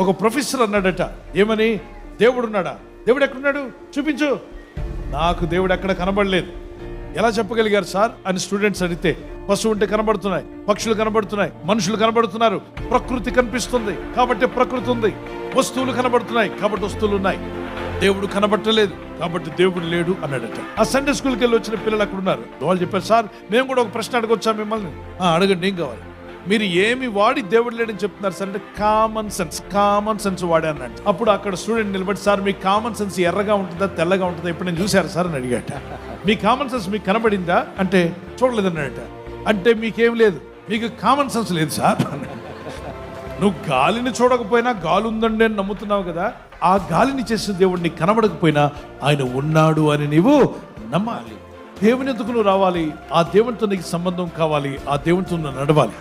ఒక ప్రొఫెసర్ అన్నాడట, ఏమని? దేవుడు ఉన్నాడా? దేవుడు ఎక్కడున్నాడు చూపించు. నాకు దేవుడు ఎక్కడ కనబడలేదు. ఎలా చెప్పగలిగారు సార్ అని స్టూడెంట్స్ అడిగితే, పశువు ఉంటే కనబడుతున్నాయి, పక్షులు కనబడుతున్నాయి, మనుషులు కనబడుతున్నారు, ప్రకృతి కనిపిస్తుంది కాబట్టి ప్రకృతి ఉంది, వస్తువులు కనబడుతున్నాయి కాబట్టి వస్తువులు ఉన్నాయి, దేవుడు కనబడలేదు కాబట్టి దేవుడు లేడు అన్నాడట. ఆ సండే స్కూల్కి వెళ్ళి వచ్చిన పిల్లలు అక్కడ ఉన్నారు. వాళ్ళు చెప్పారు, సార్ మేము కూడా ఒక ప్రశ్న అడగొచ్చా మిమ్మల్ని? అడగండి, ఏం కావాలి? మీరు ఏమి వాడి దేవుడు లేడని చెప్తున్నారు సార్ అంటే, కామన్ సెన్స్ వాడే అన్నాడు. అప్పుడు అక్కడ స్టూడెంట్ నిలబడి, సార్ మీ కామన్ సెన్స్ ఎర్రగా ఉంటుందా తెల్లగా ఉంటుందా ఇప్పుడు నేను చూశారు సార్ అని అడిగాట. మీ కామన్ సెన్స్ మీకు కనబడిందా అంటే చూడలేదన్నాడట. అంటే మీకేం లేదు, మీకు కామన్ సెన్స్ లేదు సార్. నువ్వు గాలిని చూడకపోయినా గాలి ఉందండి అని నమ్ముతున్నావు కదా, ఆ గాలిని చేసిన దేవుడిని కనబడకపోయినా ఆయన ఉన్నాడు అని నీవు నమ్మాలి. దేవుని ఎదుకు నువ్వు రావాలి, ఆ దేవునితో నీకు సంబంధం కావాలి, ఆ దేవునితో నువ్వు నడవాలి.